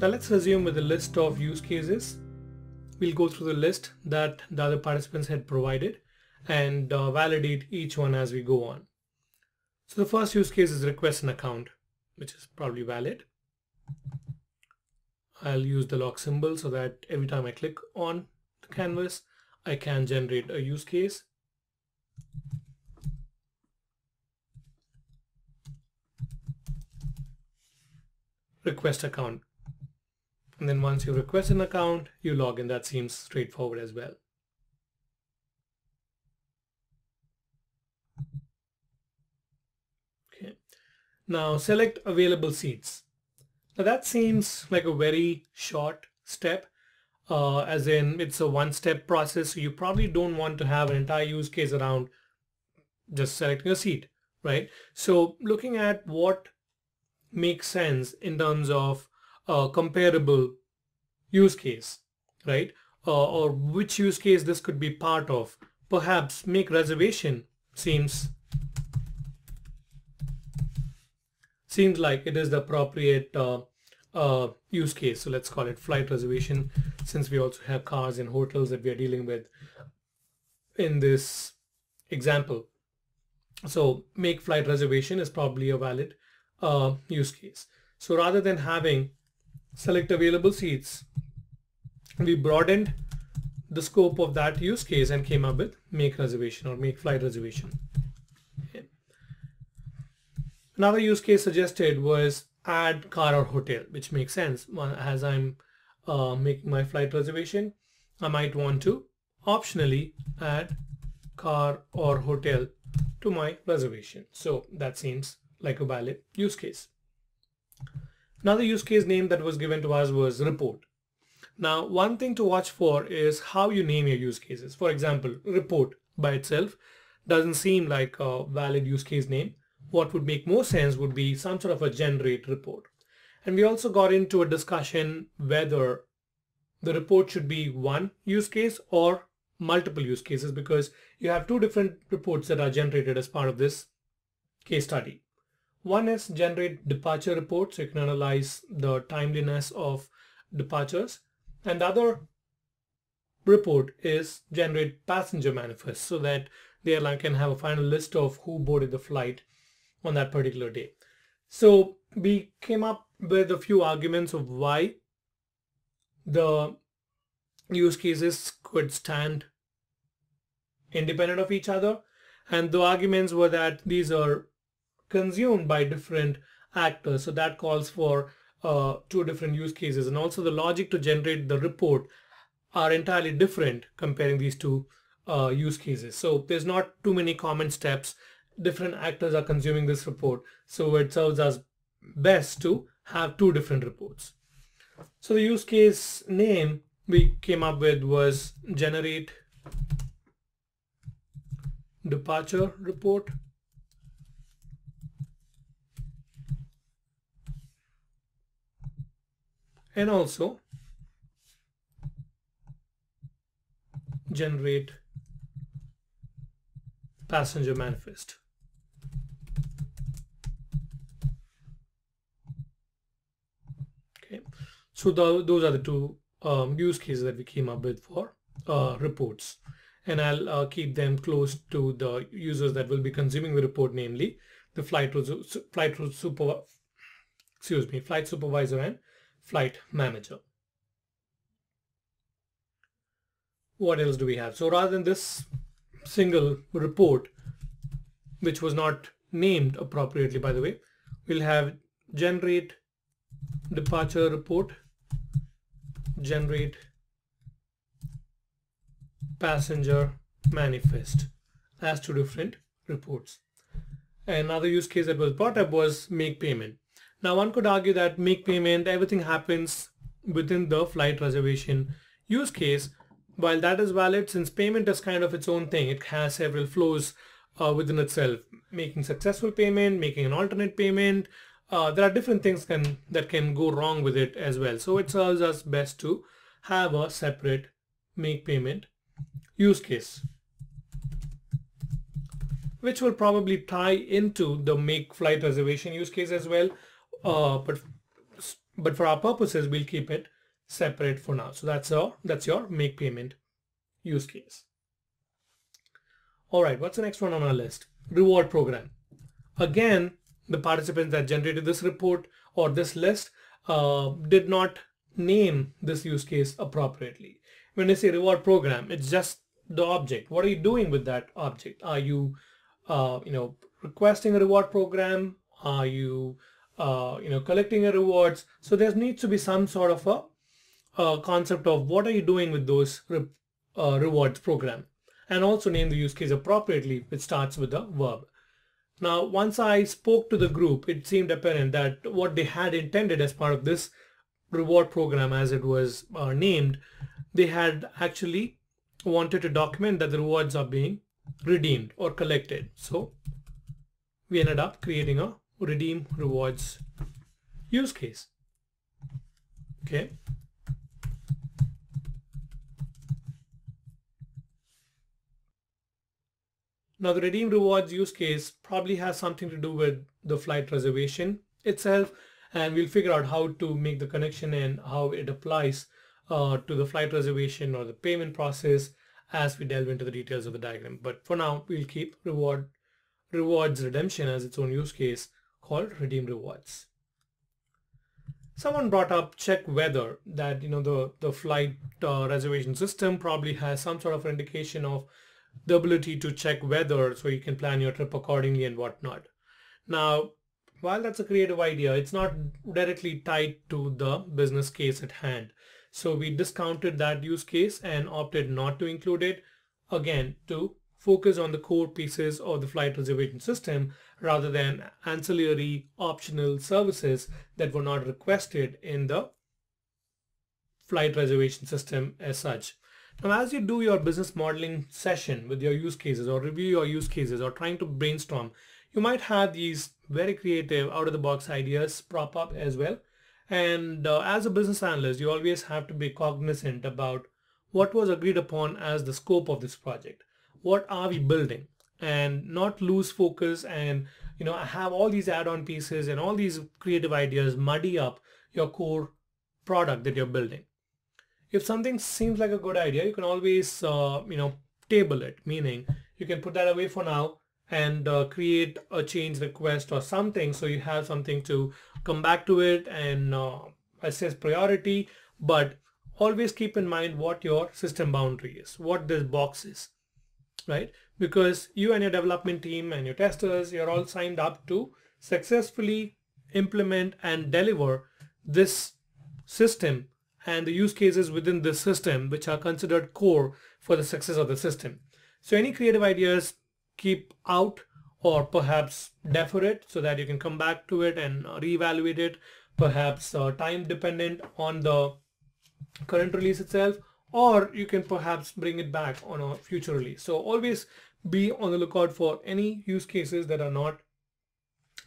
So let's resume with a list of use cases. We'll go through the list that the other participants had provided and validate each one as we go on. So the first use case is request an account, which is probably valid. I'll use the lock symbol so that every time I click on the canvas, I can generate a use case. Request account. And then once you request an account, you log in. That seems straightforward as well. Okay. Now select available seats. Now that seems like a very short step, as in it's a one-step process. So you probably don't want to have an entire use case around just selecting a seat, right? So looking at what makes sense in terms of comparable use case, right? Or which use case this could be part of. Perhaps make reservation seems like it is the appropriate use case. So let's call it flight reservation, since we also have cars and hotels that we are dealing with in this example. So make flight reservation is probably a valid use case. So rather than having select available seats, we broadened the scope of that use case and came up with make reservation or make flight reservation. Okay. Another use case suggested was add car or hotel, which makes sense. As I'm making my flight reservation, I might want to optionally add car or hotel to my reservation. So that seems like a valid use case. Another use case name that was given to us was report. Now, one thing to watch for is how you name your use cases. For example, report by itself doesn't seem like a valid use case name. What would make more sense would be some sort of a generate report. And we also got into a discussion whether the report should be one use case or multiple use cases, because you have two different reports that are generated as part of this case study. One is generate departure report, so you can analyze the timeliness of departures. And the other report is generate passenger manifest, so that the airline can have a final list of who boarded the flight on that particular day. So we came up with a few arguments of why the use cases could stand independent of each other. And the arguments were that these are consumed by different actors. So that calls for two different use cases. And also the logic to generate the report are entirely different comparing these two use cases. So there's not too many common steps. Different actors are consuming this report. So it serves us best to have two different reports. So the use case name we came up with was generate departure report. And also generate passenger manifest. Okay, so those are the two use cases that we came up with for reports, and I'll keep them close to the users that will be consuming the report, namely the flight supervisor and flight manager. What else do we have? So rather than this single report, which was not named appropriately, by the way, we'll have generate departure report, generate passenger manifest as two different reports. Another use case that was brought up was make payment. Now one could argue that make payment, everything happens within the flight reservation use case. While that is valid, since payment is kind of its own thing, it has several flows within itself. Making successful payment, making an alternate payment, there are different things that can go wrong with it as well. So it serves us best to have a separate make payment use case, which will probably tie into the make flight reservation use case as well. But but for our purposes, we'll keep it separate for now. So that's your make payment use case. All right, what's the next one on our list? Reward program. Again, the participants that generated this report or this list did not name this use case appropriately. When they say reward program, it's just the object. What are you doing with that object? Are you, requesting a reward program? Are you, collecting a rewards? So there needs to be some sort of a concept of what are you doing with those rewards program, and also name the use case appropriately, which starts with the verb. Now, once I spoke to the group, it seemed apparent that what they had intended as part of this reward program, as it was named, they had actually wanted to document that the rewards are being redeemed or collected. So we ended up creating a redeem rewards use case. Okay. Now the redeem rewards use case probably has something to do with the flight reservation itself, and we'll figure out how to make the connection and how it applies to the flight reservation or the payment process as we delve into the details of the diagram. But for now, we'll keep rewards redemption as its own use case called redeem rewards. Someone brought up check weather, that the flight reservation system probably has some sort of indication of the ability to check weather so you can plan your trip accordingly and whatnot. Now, while that's a creative idea, it's not directly tied to the business case at hand. So we discounted that use case and opted not to include it, again, to focus on the core pieces of the flight reservation system rather than ancillary optional services that were not requested in the flight reservation system as such. Now, as you do your business modeling session with your use cases or review your use cases or trying to brainstorm, you might have these very creative out-of-the-box ideas prop up as well. And as a business analyst, you always have to be cognizant about what was agreed upon as the scope of this project. What are we building? And not lose focus and have all these add-on pieces and all these creative ideas muddy up your core product that you're building. If something seems like a good idea, you can always table it, meaning you can put that away for now and create a change request or something, so you have something to come back to it and assess priority. But always keep in mind what your system boundary is, what this box is, right? Because you and your development team and your testers, you're all signed up to successfully implement and deliver this system and the use cases within this system, which are considered core for the success of the system. So any creative ideas, keep out or perhaps defer it so that you can come back to it and reevaluate it, perhaps time dependent on the current release itself, or you can perhaps bring it back on a future release. So always be on the lookout for any use cases that are not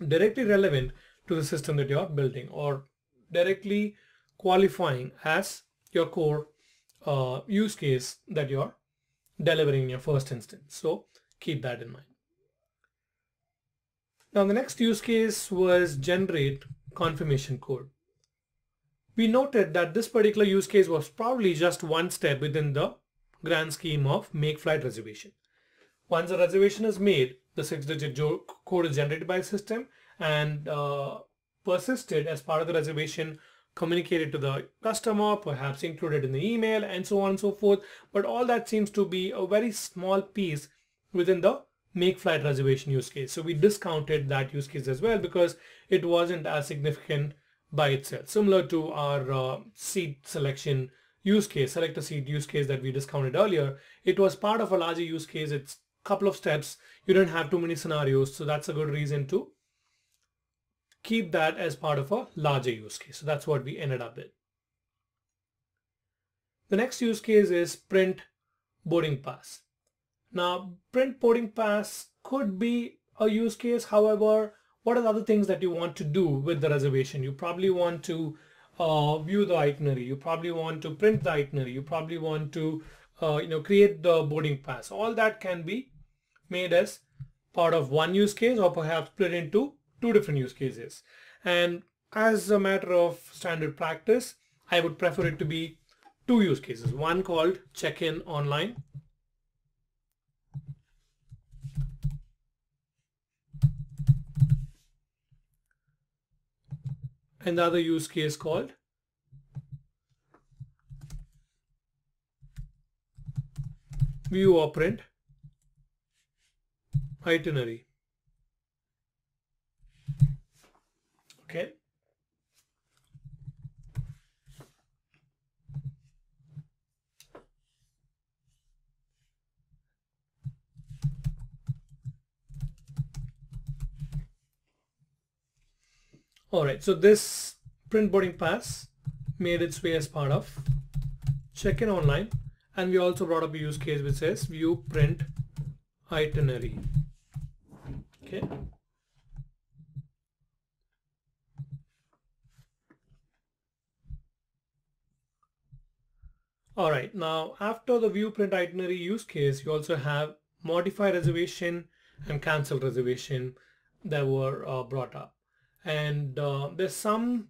directly relevant to the system that you're building or directly qualifying as your core use case that you're delivering in your first instance. So keep that in mind. Now the next use case was generate confirmation code. We noted that this particular use case was probably just one step within the grand scheme of make flight reservation. Once a reservation is made, the 6-digit code is generated by the system and persisted as part of the reservation, communicated to the customer, perhaps included in the email, and so on and so forth. But all that seems to be a very small piece within the make flight reservation use case. So we discounted that use case as well because it wasn't as significant by itself. Similar to our seat selection use case, select a seat use case that we discounted earlier, it was part of a larger use case. It's a couple of steps. You don't have too many scenarios. So that's a good reason to keep that as part of a larger use case. So that's what we ended up with. The next use case is print boarding pass. Now, print boarding pass could be a use case. However, what are the other things that you want to do with the reservation? You probably want to view the itinerary. You probably want to print the itinerary. You probably want to create the boarding pass. All that can be made as part of one use case or perhaps split into two different use cases. And as a matter of standard practice, I would prefer it to be two use cases. One called check-in online, and the other use case called view operand itinerary. Okay. All right, so this print boarding pass made its way as part of check-in online, and we also brought up a use case which says view print itinerary. Okay. All right, now after the view print itinerary use case, you also have modify reservation and cancel reservation that were brought up. And there's something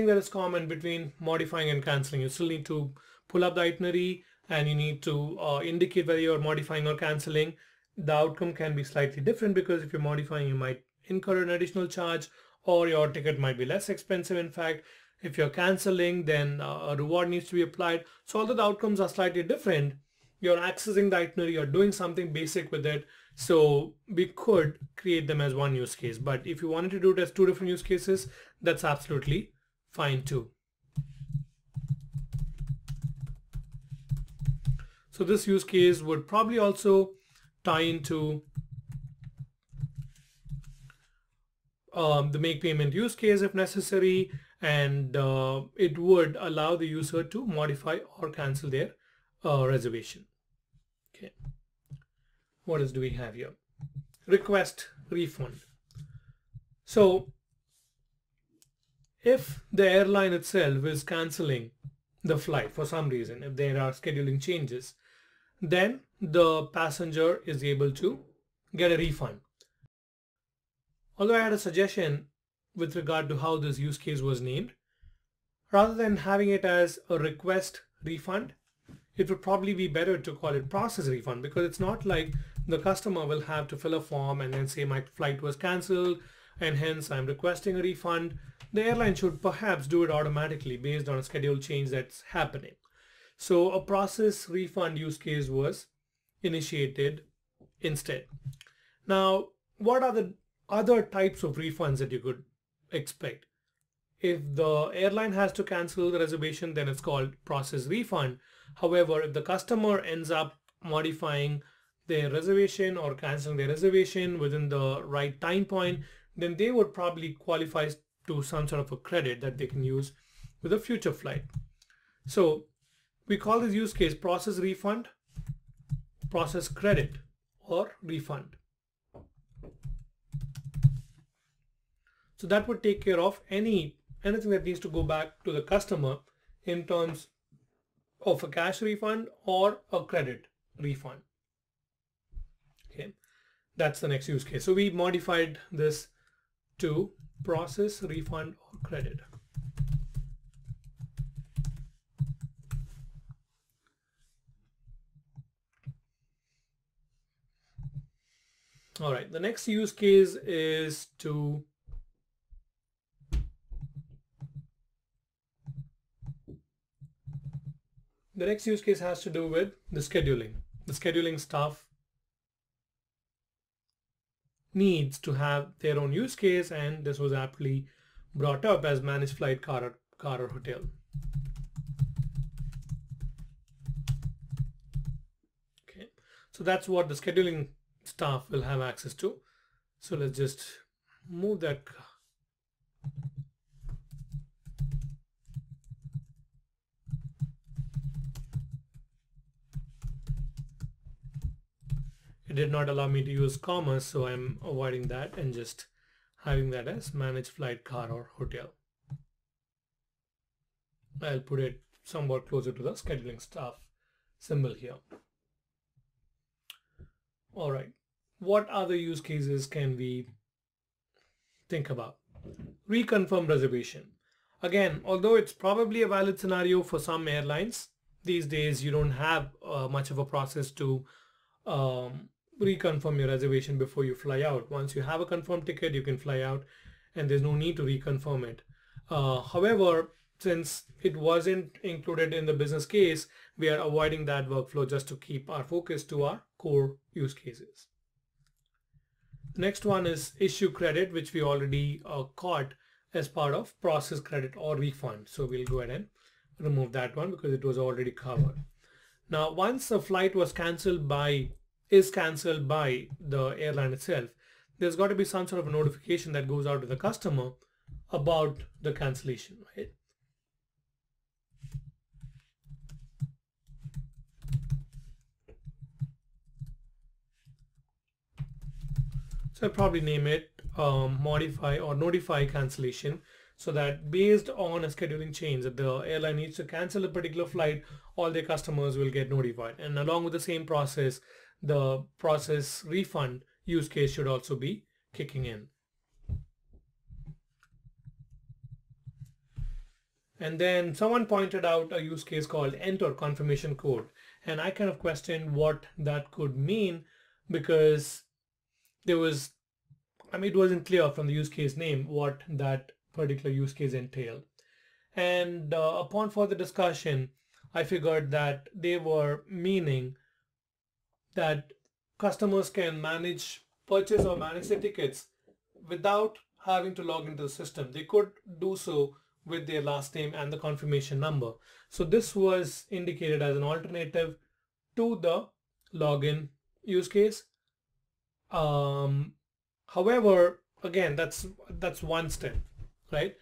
that is common between modifying and canceling. You still need to pull up the itinerary and you need to indicate whether you're modifying or canceling. The outcome can be slightly different because if you're modifying, you might incur an additional charge or your ticket might be less expensive. In fact, if you're canceling, then a reward needs to be applied. So although the outcomes are slightly different, you're accessing the itinerary, you're doing something basic with it. So we could create them as one use case. But if you wanted to do it as two different use cases, that's absolutely fine too. So this use case would probably also tie into the make payment use case if necessary, and it would allow the user to modify or cancel their reservation. Okay. What else do we have here? Request refund. So if the airline itself is canceling the flight for some reason, if there are scheduling changes, then the passenger is able to get a refund. Although I had a suggestion with regard to how this use case was named, rather than having it as a request refund, it would probably be better to call it process refund, because it's not like the customer will have to fill a form and then say my flight was cancelled and hence I'm requesting a refund. The airline should perhaps do it automatically based on a schedule change that's happening. So a process refund use case was initiated instead. Now, what are the other types of refunds that you could expect? If the airline has to cancel the reservation, then it's called process refund. However, if the customer ends up modifying their reservation or canceling their reservation within the right time point, then they would probably qualify to some sort of a credit that they can use with a future flight. So we call this use case process refund, process credit, or refund. So that would take care of anything that needs to go back to the customer in terms of a cash refund or a credit refund. Okay, that's the next use case. So we modified this to process refund or credit. All right, the next use case is to the next use case has to do with the scheduling. The scheduling staff needs to have their own use case, and this was aptly brought up as managed flight, car or hotel. Okay, so that's what the scheduling staff will have access to. So let's just move that. It did not allow me to use commas, so I'm avoiding that and just having that as managed flight, car or hotel. I'll put it somewhat closer to the scheduling staff symbol here. All right, what other use cases can we think about? reconfirm reservation. Again, although it's probably a valid scenario for some airlines, these days you don't have much of a process to reconfirm your reservation before you fly out. Once you have a confirmed ticket, you can fly out and there's no need to reconfirm it. However, since it wasn't included in the business case, we are avoiding that workflow just to keep our focus to our core use cases. Next one is issue credit, which we already caught as part of process credit or refund. So we'll go ahead and remove that one because it was already covered. Now, once a flight is cancelled by the airline itself, there's got to be some sort of a notification that goes out to the customer about the cancellation, right? So I'll probably name it modify or notify cancellation, so that based on a scheduling change that the airline needs to cancel a particular flight, all their customers will get notified. And along with the same process, the process refund use case should also be kicking in. And then someone pointed out a use case called enter confirmation code. And I kind of questioned what that could mean, because it wasn't clear from the use case name what that particular use case entailed. And upon further discussion, I figured that they were meaning that customers can purchase or manage their tickets without having to log into the system. They could do so with their last name and the confirmation number. So this was indicated as an alternative to the login use case. However, again, that's one step, right?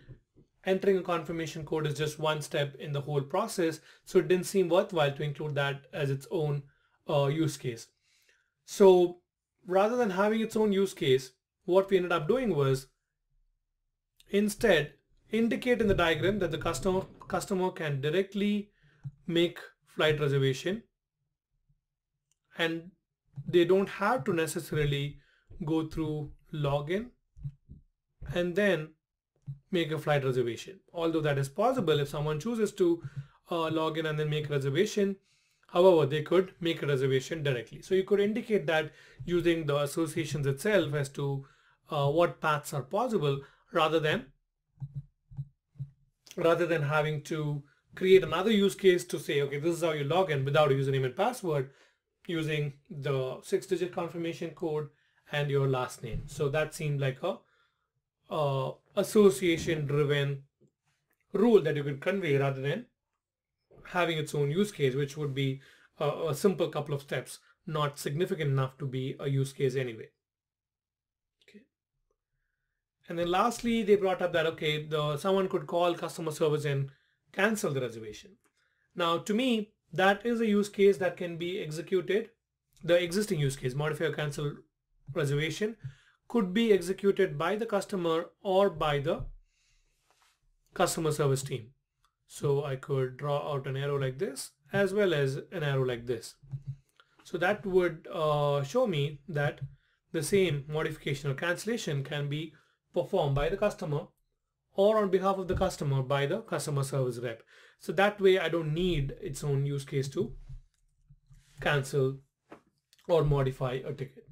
Entering a confirmation code is just one step in the whole process, so it didn't seem worthwhile to include that as its own use case. So rather than having its own use case, what we ended up doing was instead indicate in the diagram that the customer can directly make flight reservation, and they don't have to necessarily go through login and then make a flight reservation. Although that is possible if someone chooses to log in and then make a reservation. However, they could make a reservation directly. So you could indicate that using the associations itself as to what paths are possible, rather than having to create another use case to say, okay, this is how you log in without a username and password, using the 6-digit confirmation code and your last name. So that seemed like a association driven rule that you could convey, rather than having its own use case, which would be a simple couple of steps, not significant enough to be a use case anyway. Okay. And then lastly, they brought up that, okay, someone could call customer service and cancel the reservation. Now, to me, that is a use case that can be executed. The existing use case, modify or cancel reservation, could be executed by the customer or by the customer service team. So I could draw out an arrow like this as well as an arrow like this. So that would show me that the same modification or cancellation can be performed by the customer or on behalf of the customer by the customer service rep. So that way I don't need its own use case to cancel or modify a ticket.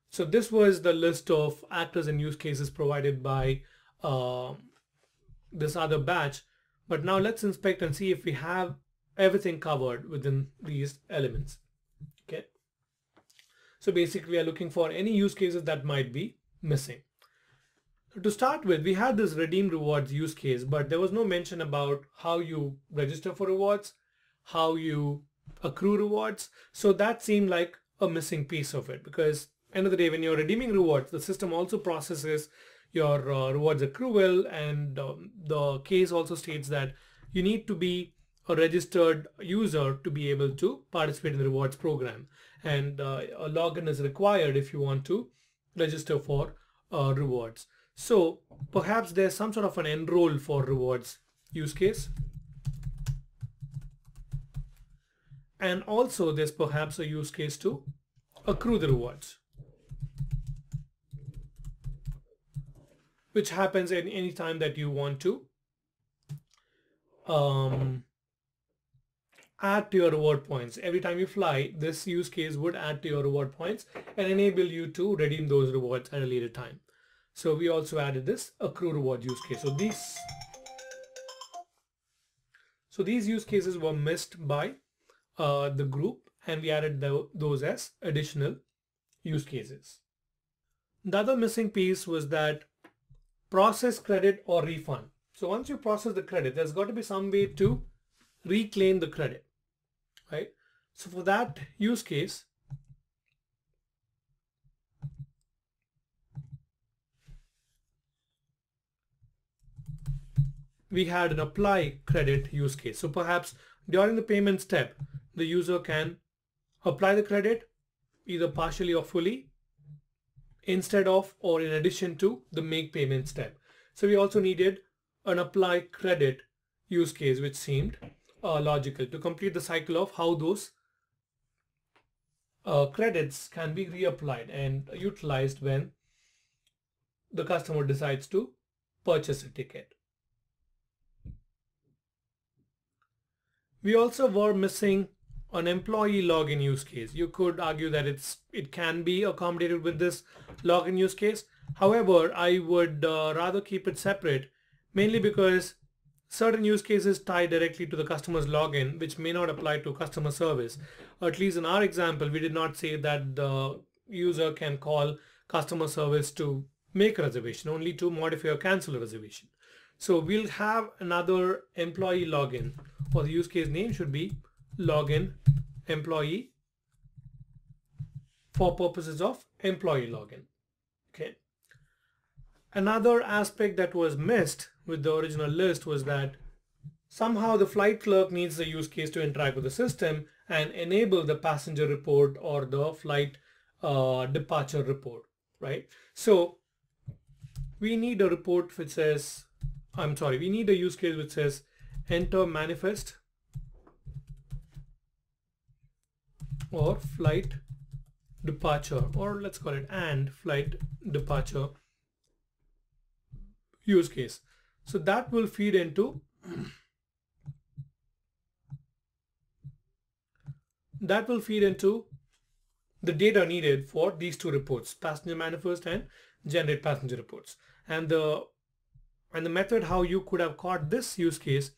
So this was the list of actors and use cases provided by this other batch. But now let's inspect and see if we have everything covered within these elements. Okay. So basically we are looking for any use cases that might be missing. To start with, we had this redeem rewards use case, but there was no mention about how you register for rewards, how you accrue rewards. So that seemed like a missing piece of it, because end of the day, when you're redeeming rewards, the system also processes your rewards accrual, and the case also states that you need to be a registered user to be able to participate in the rewards program, and a login is required if you want to register for rewards. So perhaps there's some sort of an enroll for rewards use case, and also there's perhaps a use case to accrue the rewards. which happens at any time that you want to add to your reward points. Every time you fly, this use case would add to your reward points and enable you to redeem those rewards at a later time. So we also added this accrue reward use case. So these use cases were missed by the group, and we added those as additional use cases. The other missing piece was that process credit or refund. So once you process the credit, there's got to be some way to reclaim the credit, right? So for that use case, we had an apply credit use case. So perhaps during the payment step, the user can apply the credit either partially or fully, instead of or in addition to the make payment step. So we also needed an apply credit use case, which seemed logical to complete the cycle of how those credits can be reapplied and utilized when the customer decides to purchase a ticket. We also were missing an employee login use case. You could argue that it can be accommodated with this login use case. However, I would rather keep it separate, mainly because certain use cases tie directly to the customer's login, which may not apply to customer service. Or at least in our example, we did not say that the user can call customer service to make a reservation, only to modify or cancel a reservation. So we'll have another employee login, or the use case name should be login employee for purposes of employee login. Okay. Another aspect that was missed with the original list was that somehow the flight clerk needs the use case to interact with the system and enable the passenger report or the flight departure report, right? So we need a report which says, we need a use case which says enter manifest or flight departure, or let's call it and flight departure use case. So that will feed into the data needed for these two reports, passenger manifest and generate passenger reports. And the method how you could have caught this use case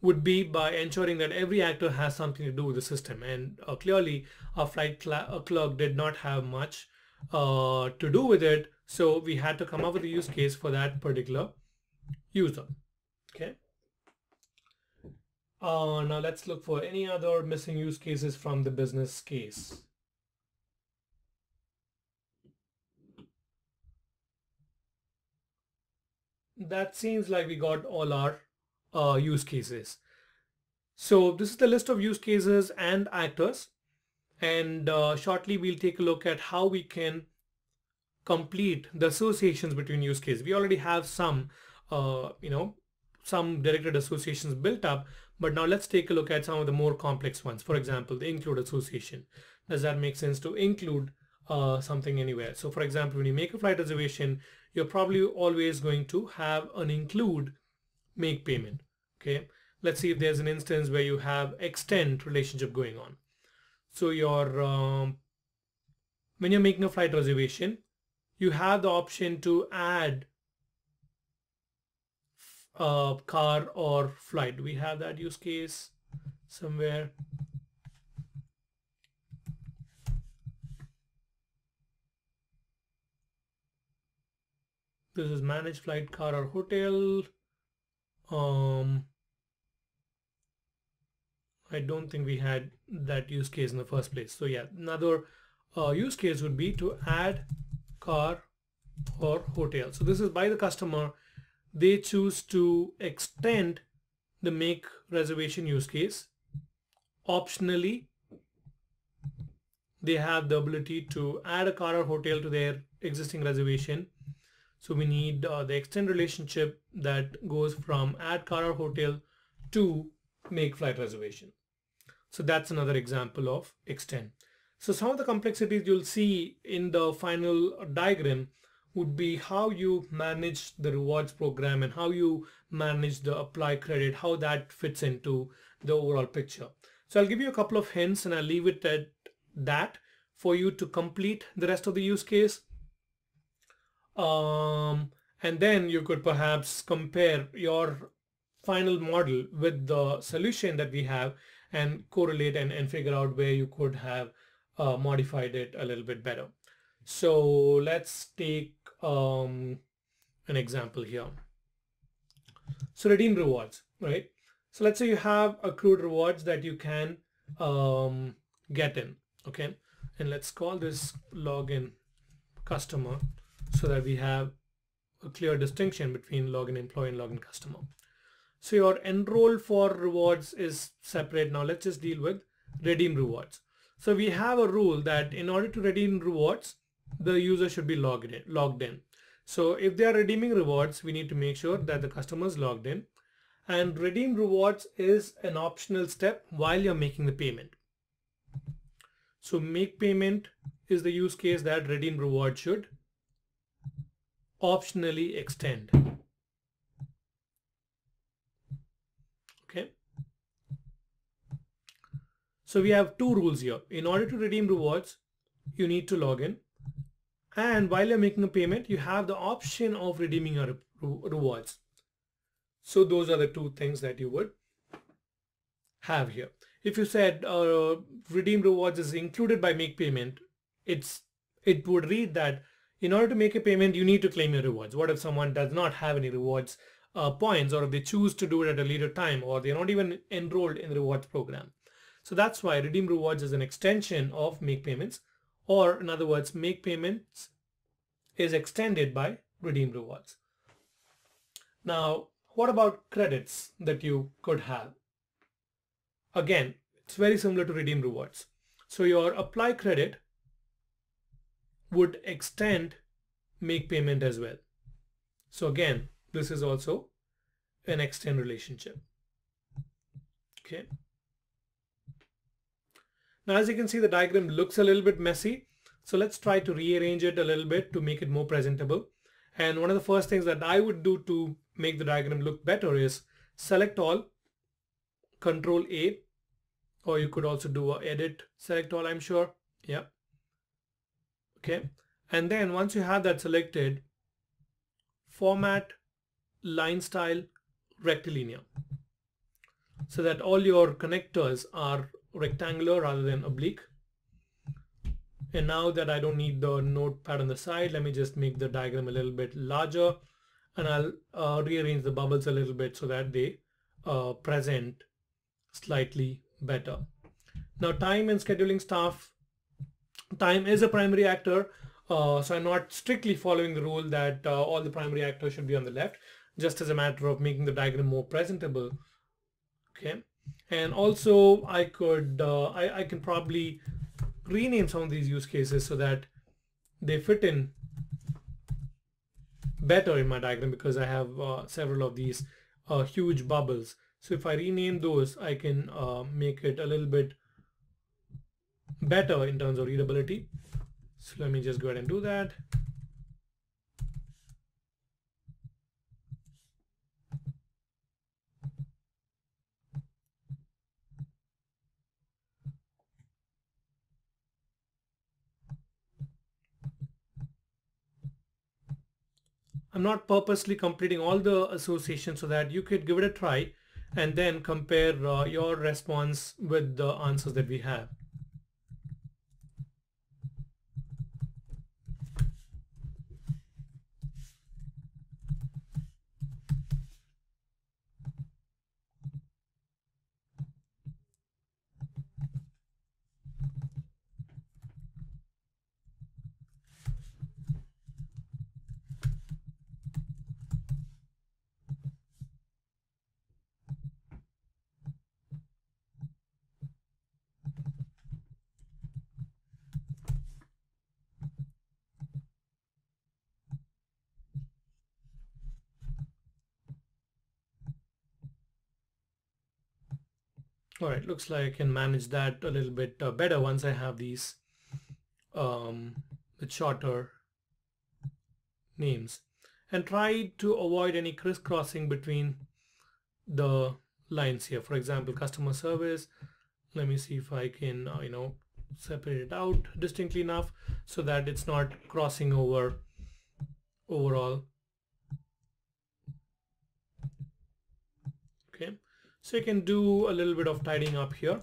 would be by ensuring that every actor has something to do with the system. And clearly our flight clerk did not have much to do with it. So we had to come up with a use case for that particular user. Okay. Now let's look for any other missing use cases from the business case. That seems like we got all our use cases. So this is the list of use cases and actors, and shortly we'll take a look at how we can complete the associations between use cases. We already have some some directed associations built up, but now let's take a look at some of the more complex ones. For example, the include association. Does that make sense to include something anywhere? So for example, when you make a flight reservation, you're probably always going to have an include make payment. Okay, let's see if there's an instance where you have extend relationship going on. So your when you're making a flight reservation, you have the option to add car or flight. Do we have that use case somewhere? This is manage flight, car or hotel. I don't think we had that use case in the first place. So yeah, another use case would be to add car or hotel. So this is by the customer. They choose to extend the make reservation use case. Optionally, they have the ability to add a car or hotel to their existing reservation. So we need the extend relationship that goes from add car or hotel to make flight reservation. So that's another example of extend. So some of the complexities you'll see in the final diagram would be how you manage the rewards program and how you manage the apply credit, how that fits into the overall picture. So I'll give you a couple of hints and I'll leave it at that for you to complete the rest of the use case. And then you could perhaps compare your final model with the solution that we have and correlate and figure out where you could have modified it a little bit better. So let's take an example here. So redeem rewards, right? So let's say you have accrued rewards that you can get in, okay? And let's call this login customer so that we have a clear distinction between login employee and login customer. So your enroll for rewards is separate. Now let's just deal with redeem rewards. So we have a rule that in order to redeem rewards, the user should be logged in. So if they are redeeming rewards, we need to make sure that the customer is logged in. And redeem rewards is an optional step while you're making the payment. So make payment is the use case that redeem reward should optionally extend. Okay. So we have two rules here. In order to redeem rewards, you need to log in. And while you're making a payment, you have the option of redeeming your rewards. So those are the two things that you would have here. If you said redeem rewards is included by make payment, it would read that in order to make a payment, you need to claim your rewards. What if someone does not have any rewards points, or if they choose to do it at a later time, or they're not even enrolled in the rewards program? So that's why redeem rewards is an extension of make payments, or in other words, make payments is extended by redeem rewards. Now, what about credits that you could have? Again, it's very similar to redeem rewards. So your apply credit would extend make payment as well. So again, this is also an extend relationship. Okay. Now, as you can see, the diagram looks a little bit messy. So let's try to rearrange it a little bit to make it more presentable. And one of the first things that I would do to make the diagram look better is select all, Control A, or you could also do a edit, select all, I'm sure. Yeah. Okay. And then once you have that selected, format line style rectilinear so that all your connectors are rectangular rather than oblique. And now that I don't need the notepad on the side, let me just make the diagram a little bit larger, and I'll rearrange the bubbles a little bit so that they present slightly better. Now, time and scheduling stuff. Time is a primary actor, so I'm not strictly following the rule that all the primary actors should be on the left, just as a matter of making the diagram more presentable. Okay, and also I could I can probably rename some of these use cases so that they fit in better in my diagram, because I have several of these huge bubbles. So if I rename those, I can make it a little bit better in terms of readability. So let me just go ahead and do that. I'm not purposely completing all the associations so that you could give it a try and then compare your response with the answers that we have. All right, looks like I can manage that a little bit better once I have these with shorter names, and try to avoid any crisscrossing between the lines here. For example, customer service, let me see if I can separate it out distinctly enough so that it's not crossing over overall. Okay, so you can do a little bit of tidying up here.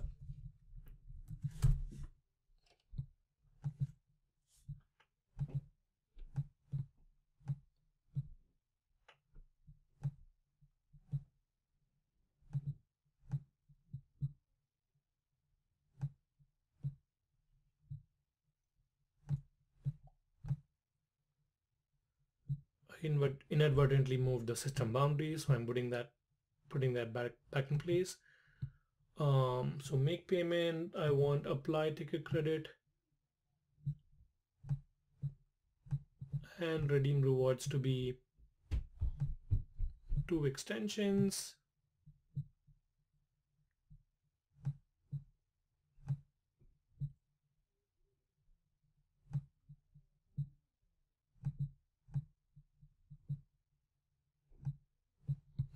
Inadvertently moved the system boundary, so I'm putting that back in place. So make payment, I want apply ticket credit, and redeem rewards to be 2 extensions.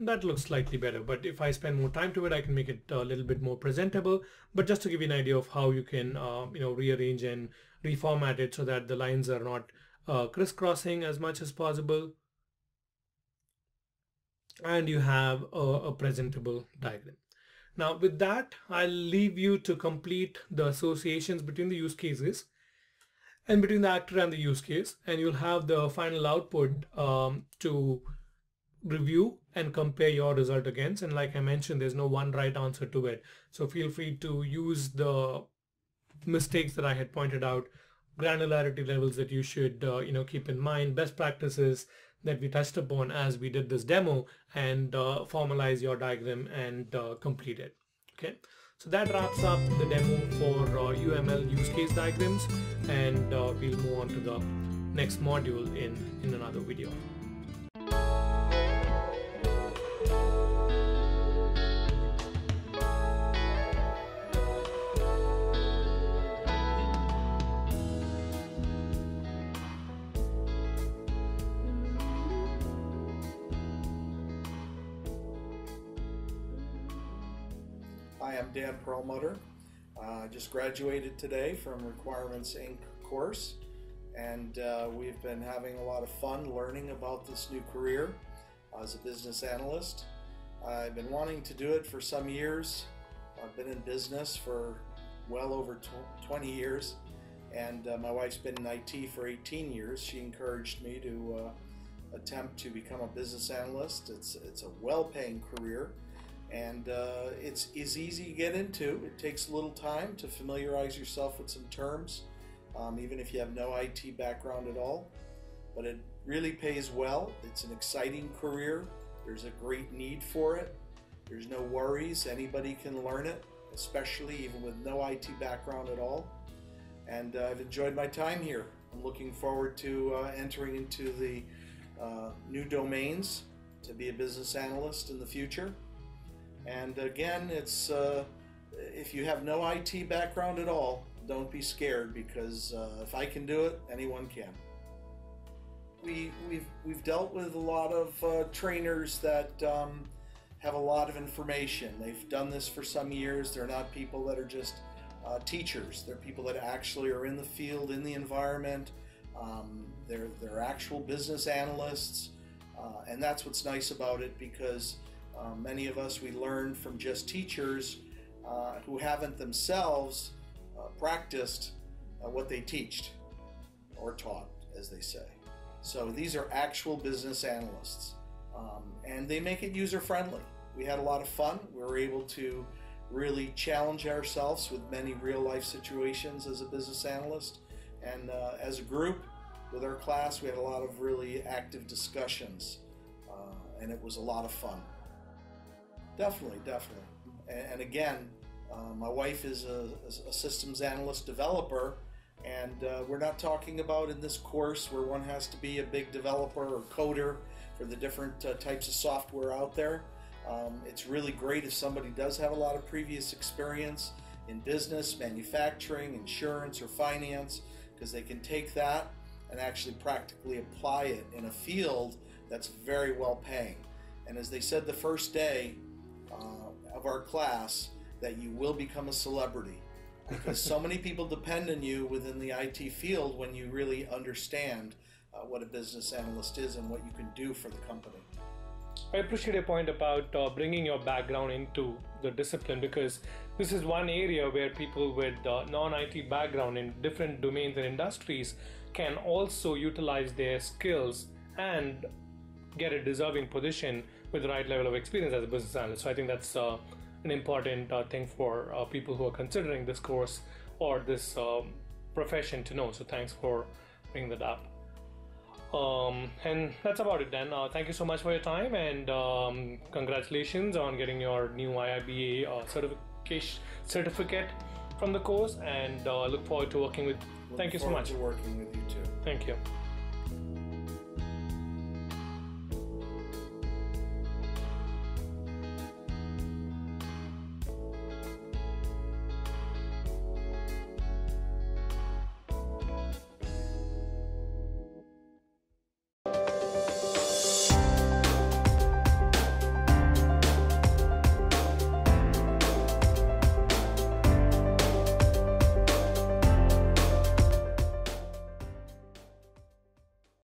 That looks slightly better, but if I spend more time to it, I can make it a little bit more presentable. But just to give you an idea of how you can rearrange and reformat it so that the lines are not crisscrossing as much as possible, and you have a presentable diagram. Now with that, I'll leave you to complete the associations between the use cases and between the actor and the use case, and you'll have the final output to review and compare your result against. And like I mentioned, there's no one right answer to it, so feel free to use the mistakes that I had pointed out, granularity levels that you should keep in mind, best practices that we touched upon as we did this demo, and formalize your diagram and complete it. Okay, so that wraps up the demo for UML use case diagrams, and we'll move on to the next module in another video. Hi, I'm Dan Perlmutter. Just graduated today from Requirements Inc. course, and we've been having a lot of fun learning about this new career as a business analyst. I've been wanting to do it for some years. I've been in business for well over 20 years, and my wife's been in IT for 18 years. She encouraged me to attempt to become a business analyst. It's a well-paying career. And it's easy to get into. It takes a little time to familiarize yourself with some terms, even if you have no IT background at all. But it really pays well. It's an exciting career. There's a great need for it. There's no worries. Anybody can learn it, especially even with no IT background at all. And I've enjoyed my time here. I'm looking forward to entering into the new domains to be a business analyst in the future. And again, it's if you have no IT background at all, don't be scared, because if I can do it, anyone can. We've dealt with a lot of trainers that have a lot of information. They've done this for some years. They're not people that are just teachers. They're people that actually are in the field, in the environment. They're actual business analysts, and that's what's nice about it, because many of us, we learn from just teachers who haven't themselves practiced what they teached or taught, as they say. So these are actual business analysts, and they make it user-friendly. We had a lot of fun. We were able to really challenge ourselves with many real-life situations as a business analyst, and as a group with our class, we had a lot of really active discussions, and it was a lot of fun. Definitely. And again, my wife is a systems analyst developer, and we're not talking about in this course where one has to be a big developer or coder for the different types of software out there. It's really great if somebody does have a lot of previous experience in business, manufacturing, insurance, or finance, because they can take that and actually practically apply it in a field that's very well paying. And as they said the first day of our class, that you will become a celebrity because so many people depend on you within the IT field when you really understand what a business analyst is and what you can do for the company. I appreciate your point about bringing your background into the discipline, because this is one area where people with non-IT background in different domains and industries can also utilize their skills and get a deserving position with the right level of experience as a business analyst. So I think that's an important thing for people who are considering this course or this profession to know. So thanks for bringing that up. And that's about it then. Thank you so much for your time, and congratulations on getting your new IIBA certificate from the course, and look forward to working with you. Thank you so much. Look forward to working with you too. Thank you.